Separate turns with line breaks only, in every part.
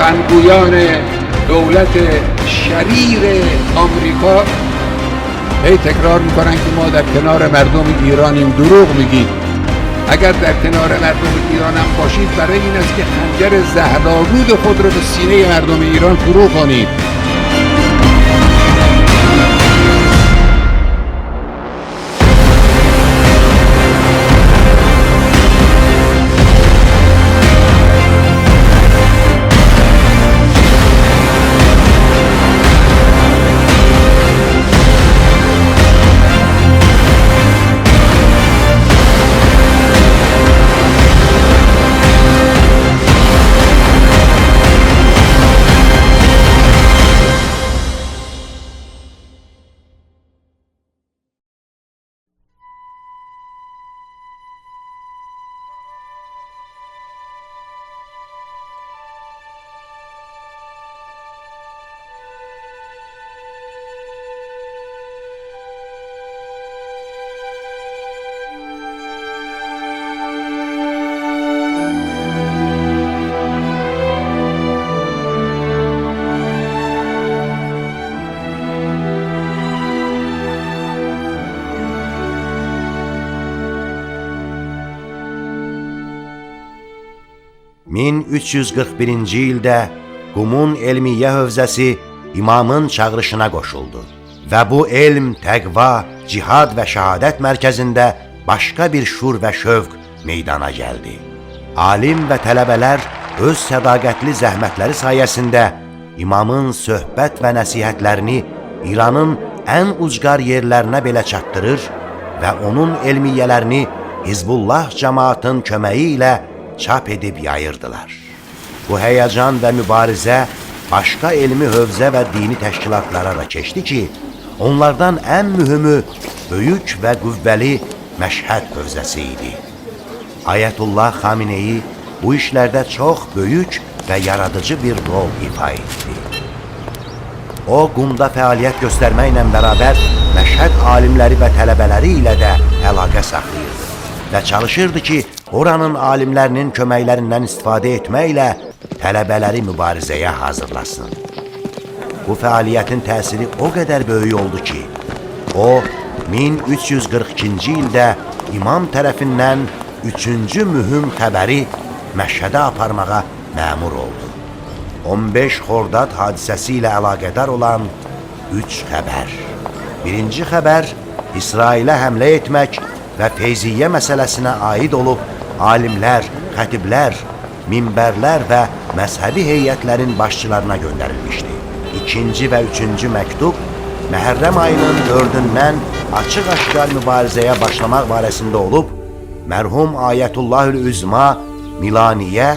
سخنگویان دولت شریر آمریکا هی تکرار میکنن که ما در کنار مردم ایرانیم. دروغ میگید. اگر در کنار مردم ایران هم باشید برای این است که خنجر زهرآلود خود رو به سینه مردم ایران فرو کنید.
(1341-ci ildə Qumun Elmiyyə Hövzəsi imamın çağırışına qoşuldu və bu elm, təqva, cihad və şəhadət mərkəzində başqa bir şur və şövq meydana gəldi. Alim və tələbələr öz sədaqətli zəhmətləri sayəsində imamın söhbət və nəsihətlərini İranın ən ucqar yerlərinə belə çatdırır və onun elmiyyələrini Hizbullah cəmaatın köməyi ilə çap edib yayırdılar. Bu həyəcan və mübarizə başqa elmi hövzə və dini təşkilatlara da keçdi ki, onlardan ən mühümü böyük və qüvvəli Məşhəd hövzəsi idi. Ayətullah Xameneyi bu işlərdə çox böyük və yaradıcı bir rol ifa etdi. O, Qumda fəaliyyət göstərməklə bərabər Məşhəd alimləri və tələbələri ilə də əlaqə saxlayırdı və çalışırdı ki, oranın alimlərinin köməklərindən istifadə etməklə tələbələri mübarizəyə hazırlasın. Bu fəaliyyətin təsiri o qədər böyük oldu ki, o, 1342-ci ildə imam tərəfindən 3-cü mühüm xəbəri Məşhədə aparmağa məmur oldu. 15 Xordad hadisəsi ilə əlaqədar olan 3 xəbər. Birinci xəbər İsrailə həmlə etmək və feyziyyə məsələsinə aid olub, alimlər, xətiblər, minbərlər və məzhəbi heyətlərin başçılarına göndərilmişdi. İkinci və üçüncü məktub Məhərrəm ayının 4-dən açıq-aşkar mübarizəyə başlamaq barəsində olub, mərhum Ayətullahül-Üzma Milaniyə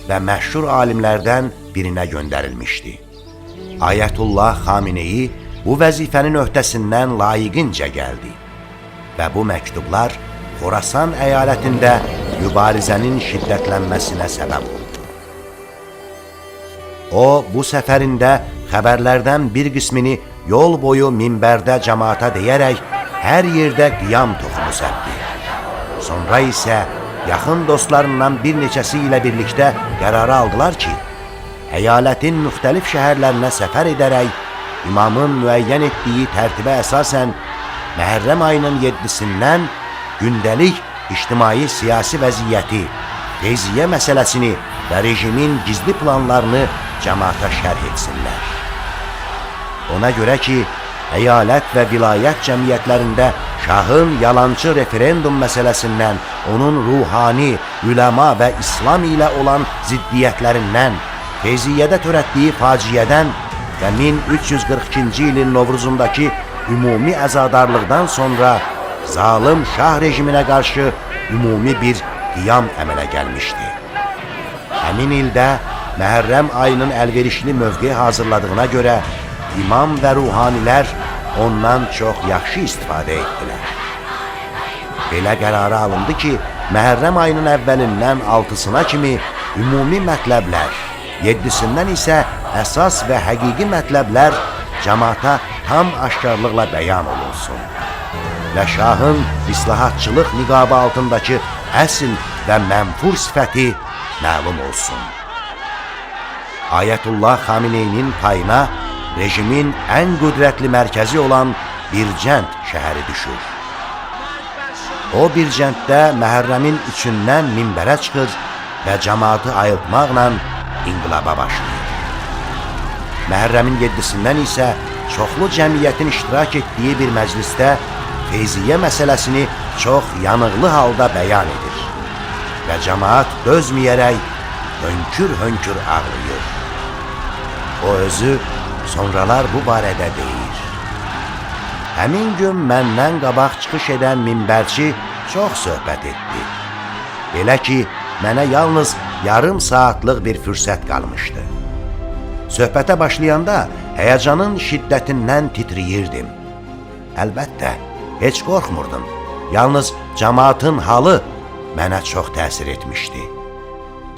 və məşhur alimlərdən birinə göndərilmişdi. Ayətullah Xameneyi bu vəzifənin öhdəsindən layiqincə gəldi və bu məktublar Xorasan əyalətində mübarizənin şiddətlənməsinə səbəb oldu. O, bu səfərində xəbərlərdən bir qismini yol boyu minbərdə cəmaata deyərək hər yerdə qiyam toxumu səpdi. Sonra isə yaxın dostlarından bir neçəsi ilə birlikdə qərarı aldılar ki, əyalətin müxtəlif şəhərlərinə səfər edərək imamın müəyyən etdiyi tərtibə əsasən Məhərrəm ayının 7-dən gündəlik ictimai-siyasi vəziyyəti, feyziyyə məsələsini və rejimin gizli planlarını cəmaata şərh etsinlər. Ona görə ki, əyalət və vilayət cəmiyyətlərində şahın yalançı referendum məsələsindən, onun ruhani, üləma və İslam ilə olan ziddiyyətlərindən, feyziyyədə törətdiyi faciədən və 1342-ci ilin Novruzundakı ümumi əzadarlıqdan sonra zalım şah rejiminə qarşı ümumi bir qiyam əmələ gəlmişdi. Həmin ildə Məhərrəm ayının əlverişli mövqe hazırladığına görə imam və ruhanilər ondan çox yaxşı istifadə etdilər. Belə qərarı alındı ki, Məhərrəm ayının əvvəlindən 6-sına kimi ümumi mətləblər, 7-sindən isə əsas və həqiqi mətləblər cəmaata tam aşkarlıqla bəyan olunsun və şahın islahatçılıq niqabı altındakı əsl və mənfur sifəti məlum olsun. Ayətullah Xameneyinin payına rejimin ən qüdrətli mərkəzi olan Bircənd şəhəri düşür. O Bircənddə Məhərrəmin üçündən minbərə çıxır və cəmaatı ayıltmaqla inqilaba başlayır. Məhərrəmin 7-sindən isə çoxlu cəmiyyətin iştirak etdiyi bir məclisdə feyziyyə məsələsini çox yanıqlı halda bəyan edir və cəmaat dözməyərək hönkür-hönkür ağlayır. O özü sonralar bu barədə deyir: "Həmin gün məndən qabaq çıxış edən minbərçi çox söhbət etdi. Belə ki, mənə yalnız yarım saatlıq bir fürsət qalmışdı. Söhbətə başlayanda həyəcanın şiddətindən titriyirdim. Əlbəttə, heç qorxmurdum. Yalnız cəmaatın halı mənə çox təsir etmişdi.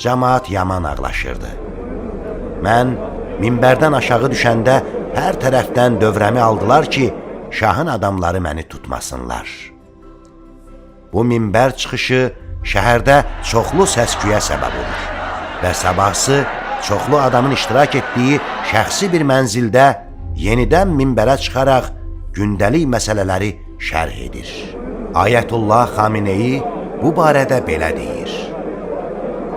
Cəmaat yaman ağlaşırdı. Mən minbərdən aşağı düşəndə hər tərəfdən dövrəmi aldılar ki, şahın adamları məni tutmasınlar. Bu minbər çıxışı şəhərdə çoxlu səs-küyə səbəb olur və sabahsı çoxlu adamın iştirak etdiyi şəxsi bir mənzildə yenidən minbərə çıxaraq gündəlik məsələləri şərh edir. Ayətullah Xameneyi bu barədə belə deyir: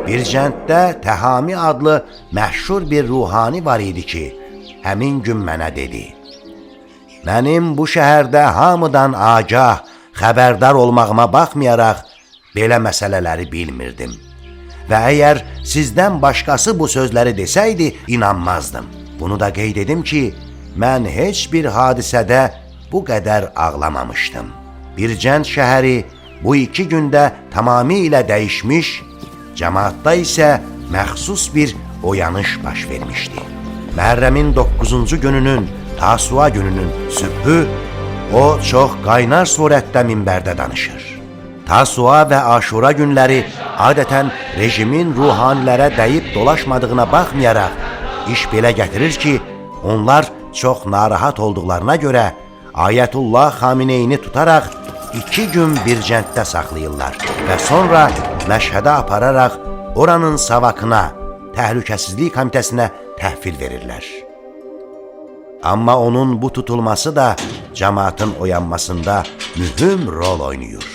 "Bircənddə Təhami adlı məşhur bir ruhani var idi ki, həmin gün mənə dedi: Mənim bu şəhərdə hamıdan agah, xəbərdar olmağıma baxmayaraq belə məsələləri bilmirdim. Və əgər sizdən başqası bu sözləri desəydi, inanmazdım. Bunu da qeyd edim ki, mən heç bir hadisədə bu qədər ağlamamışdım. Bircənd şəhəri bu 2 gündə tamamilə dəyişmiş, cəmaatda isə məxsus bir oyanış baş vermişdi. Məhərrəmin 9-cu gününün, Tasua gününün sübhü, o çox qaynar surətdə minbərdə danışır. Tasua və Aşura günləri adətən rejimin ruhanilərə dəyib dolaşmadığına baxmayaraq, iş belə gətirir ki, onlar çox narahat olduqlarına görə Ayətullah Xameneyini tutaraq 2 gün Bircənddə saxlayırlar və sonra Məşhədə apararaq oranın savakına, təhlükəsizlik komitəsinə təhvil verirlər. Amma onun bu tutulması da cəmaatın oyanmasında mühüm rol oynayır.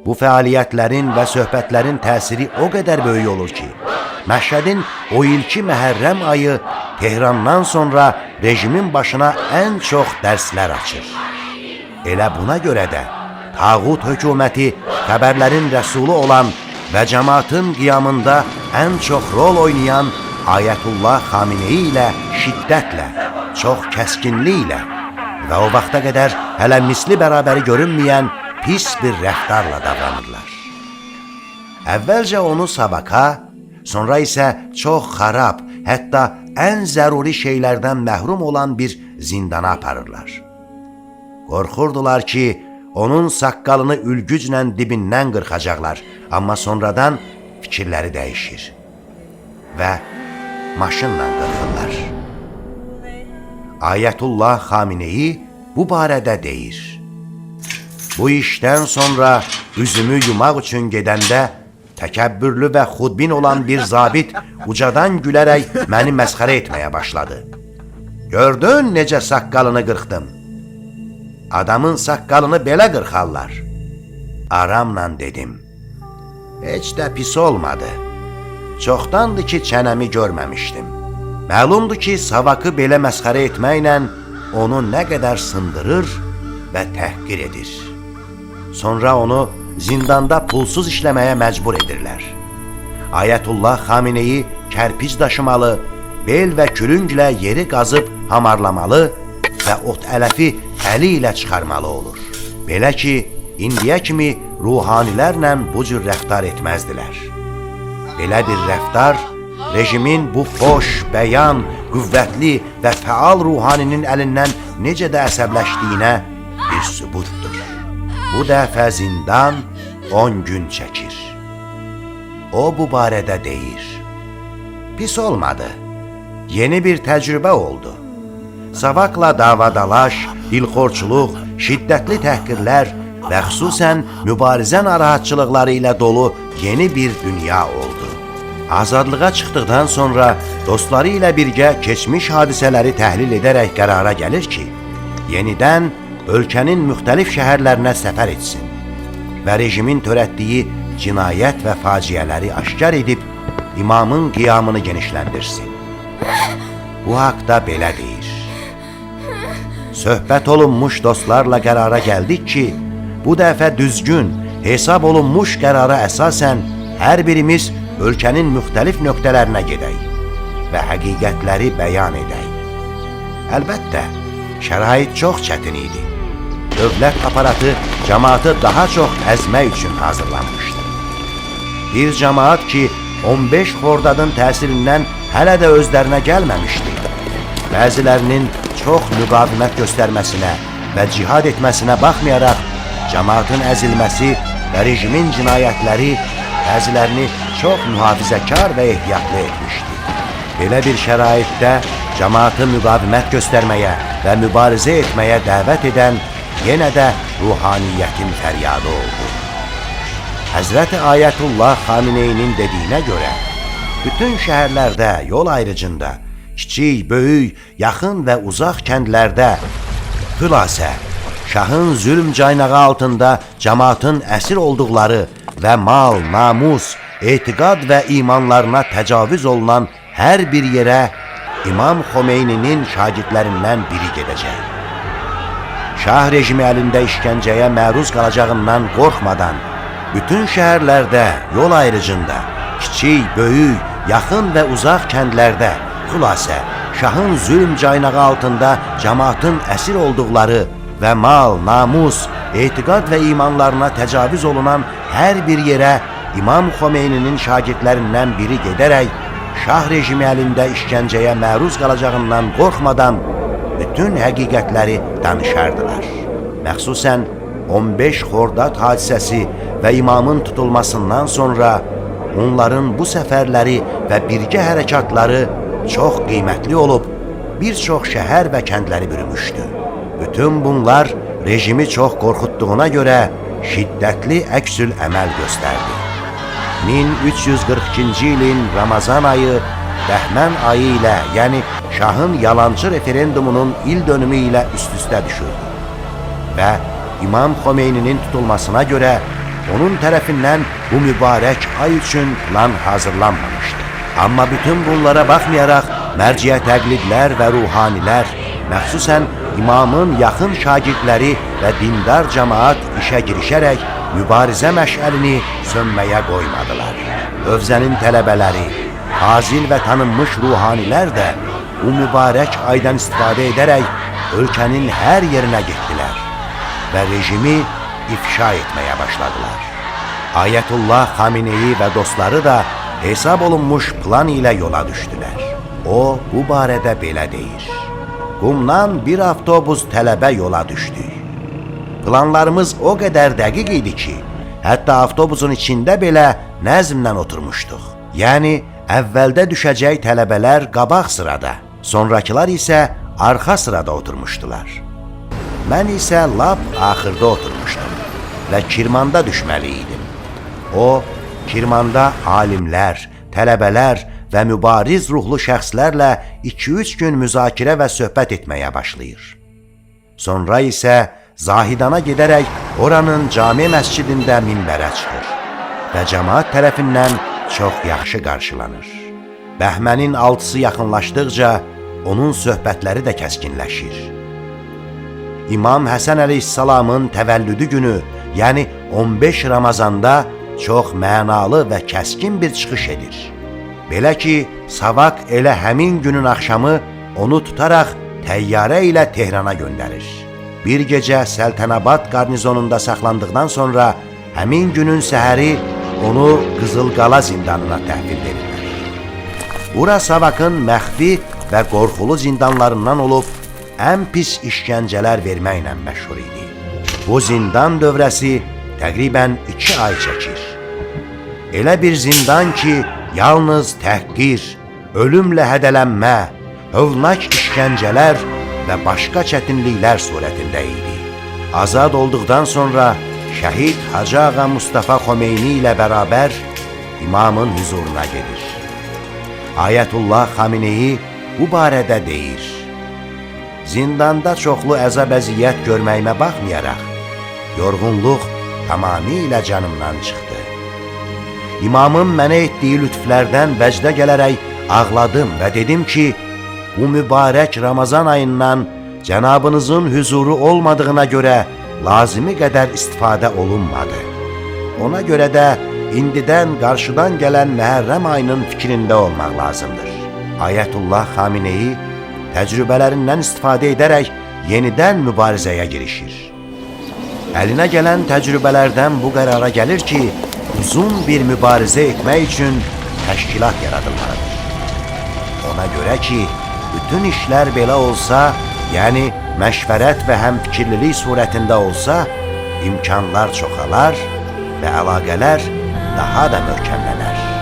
Bu fəaliyyətlərin və söhbətlərin təsiri o qədər böyük olur ki, Məşhədin o ilki Məhərrəm ayı Tehrandan sonra rejimin başına ən çox dərslər açır. Elə buna görə də tağut hökuməti xəbərlərin rəsulu olan və cəmaatın qiyamında ən çox rol oynayan Ayətullah Xameneyi ilə şiddətlə, çox kəskinliklə və o vaxta qədər hələ misli bərabəri görünməyən pis bir rəftarla davranırlar. Əvvəlcə onu savaka, sonra isə çox xarab, hətta ən zəruri şeylərdən məhrum olan bir zindana aparırlar. Qorxurdular ki, onun saqqalını ülgüclə dibindən qırxacaqlar, amma sonradan fikirləri dəyişir və maşınla qırxırlar. Ayətullah Xameneyi bu barədə deyir: Bu işdən sonra üzümü yumaq üçün gedəndə təkəbbürlü və xudbin olan bir zabit ucadan gülərək məni məsxərə etməyə başladı. Gördün necə saqqalını qırxdım? Adamın saqqalını belə qırxarlar. Aramla dedim: Heç də pis olmadı. Çoxdandır ki, çənəmi görməmişdim. Məlumdur ki, savakı belə məsxərə etməklə onu nə qədər sındırır və təhqir edir. Sonra onu zindanda pulsuz işləməyə məcbur edirlər. Ayətullah Xameneyi kərpic daşımalı, bel və külünglə yeri qazıb hamarlamalı və ot ələfi əli ilə çıxarmalı olur. Belə ki, indiyə kimi ruhanilərlə bu cür rəftar etməzdilər. Belə bir rəftar rejimin bu xoş, bəyan, qüvvətli və fəal ruhaninin əlindən necə də əsəbləşdiyinə bir sübutdur. Bu dəfə zindan 10 gün çəkir. O bu barədə deyir: Pis olmadı. Yeni bir təcrübə oldu. Savakla davadalaş, dilxorçuluq, şiddətli təhqirlər və xüsusən mübarizə narahatçılıqları ilə dolu yeni bir dünya oldu. azadlığa çıxdıqdan sonra dostları ilə birgə keçmiş hadisələri təhlil edərək qərara gəlir ki, yenidən ölkənin müxtəlif şəhərlərinə səfər etsin və rejimin törətdiyi cinayət və faciələri aşkar edib imamın qiyamını genişləndirsin. Bu haqda belə deyir: söhbət olunmuş dostlarla qərara gəldik ki, bu dəfə düzgün, hesab olunmuş qərara əsasən hər birimiz ölkənin müxtəlif nöqtələrinə gedək və həqiqətləri bəyan edək. Əlbəttə, şərait çox çətin idi. Dövlət aparatı cəmaatı daha çox əzmək üçün hazırlanmışdı. Bir cəmaat ki, 15 xordadın təsirindən hələ də özlərinə gəlməmişdi. Bəzilərinin çox müqavimət göstərməsinə və cihad etməsinə baxmayaraq, cəmaatın əzilməsi və rejimin cinayətləri bəzilərini çox mühafizəkar və ehtiyatlı etmişdi. Belə bir şəraitdə cəmaatı müqavimət göstərməyə və mübarizə etməyə dəvət edən yenə də ruhaniyyətin fəryadı oldu. Həzrəti Ayətullah Xameneyinin dediyinə görə, bütün şəhərlərdə, yol ayrıcında, kiçik, böyük, yaxın və uzaq kəndlərdə, xülasə, şahın zülm caynağı altında cəmaatın əsir olduqları və mal, namus, etiqad və imanlarına təcavüz olunan hər bir yerə İmam Xomeyninin şagirdlərindən biri gedəcək. Şah rejimi əlində işgəncəyə məruz qalacağından qorxmadan, bütün şəhərlərdə, yol ayrıcında, kiçik, böyük, yaxın və uzaq kəndlərdə, xülasə, şahın zülm caynağı altında cəmaatın əsir olduqları və mal, namus, etiqad və imanlarına təcavüz olunan hər bir yerə İmam Xomeyninin şagirdlərindən biri gedərək, şah rejimi əlində işgəncəyə məruz qalacağından qorxmadan bütün həqiqətləri danışardılar. Məxsusən 15 Xordad hadisəsi və imamın tutulmasından sonra onların bu səfərləri və birgə hərəkatları çox qiymətli olub, bir çox şəhər və kəndləri bürümüşdü. Bütün bunlar rejimi çox qorxutduğuna görə şiddətli əksül əməl göstərdi. 1342-ci ilin Ramazan ayı Bəhmən ayı ilə, yəni şahın yalancı referendumunun il dönümü ilə üst-üstə düşürdü və İmam Xomeyninin tutulmasına görə onun tərəfindən bu mübarək ay üçün plan hazırlanmamışdı. Amma bütün bunlara baxmayaraq, mərciə təqlidlər və ruhanilər, məxsusən imamın yaxın şagirdləri və dindar cəmaat işə girişərək mübarizə məşəlini sönməyə qoymadılar. Övzənin tələbələri, fazil və tanınmış ruhanilər də bu mübarək aydan istifadə edərək ölkənin hər yerinə getdilər və rejimi ifşa etməyə başladılar. Ayətullah Xameneyi və dostları da hesab olunmuş plan ilə yola düşdülər. O, bu barədə belə deyir: Qumdan bir avtobus tələbə yola düşdük. Planlarımız o qədər dəqiq idi ki, hətta avtobusun içində belə nəzmlə oturmuşduq. Yəni, əvvəldə düşəcək tələbələr qabaq sırada, sonrakılar isə arxa sırada oturmuşdular. Mən isə lap axırda oturmuşdum və kirmanda düşməli idim. O, kirmanda alimlər, tələbələr və mübariz ruhlu şəxslərlə 2-3 gün müzakirə və söhbət etməyə başlayır. Sonra isə Zahidana gedərək oranın cami məscidində minbərə çıxır və cəmaat tərəfindən çox yaxşı qarşılanır. Bəhmənin altısı yaxınlaşdıqca onun söhbətləri də kəskinləşir. İmam Həsən əleyhissalamın təvəllüdü günü, yəni 15 Ramazanda çox mənalı və kəskin bir çıxış edir. Belə ki, Savak elə həmin günün axşamı onu tutaraq təyyarə ilə Tehrana göndərir. Bir gecə Səltənabad qarnizonunda saxlandıqdan sonra həmin günün səhəri onu Qızılqala zindanına təhvil verirlər. Bura Savakın məxfi və qorxulu zindanlarından olub, ən pis işgəncələr verməklə məşhur idi. Bu zindan dövrəsi təqribən 2 ay çəkir. Elə bir zindan ki, yalnız təhqir, ölümlə hədələnmə, hövlnak işgəncələr və başqa çətinliklər surətində idi. Azad olduqdan sonra şəhid Hacı Ağa Mustafa Xomeyni ilə bərabər imamın huzuruna gedir. Ayətullah Xameneyi bu barədə deyir: Zindanda çoxlu əzab-əziyyət görməyimə baxmayaraq, yorğunluq tamamilə canımdan çıxdı. İmamın mənə etdiyi lütflərdən vəcdə gələrək ağladım və dedim ki, bu mübarək Ramazan ayından Cənabınızın hüzuru olmadığına görə lazımi qədər istifadə olunmadı. Ona görə də indidən qarşıdan gələn Məhərrəm ayının fikrində olmaq lazımdır. Ayətullah Xameneyi təcrübələrindən istifadə edərək yenidən mübarizəyə girişir. Əlinə gələn təcrübələrdən bu qərara gəlir ki, uzun bir mübarizə etmək üçün təşkilat yaradılmalıdır. Ona görə ki, bütün işlər belə olsa, yəni məşvərət və həmfikirlilik surətində olsa, imkanlar çoxalar və əlaqələr daha da möhkəmlənər.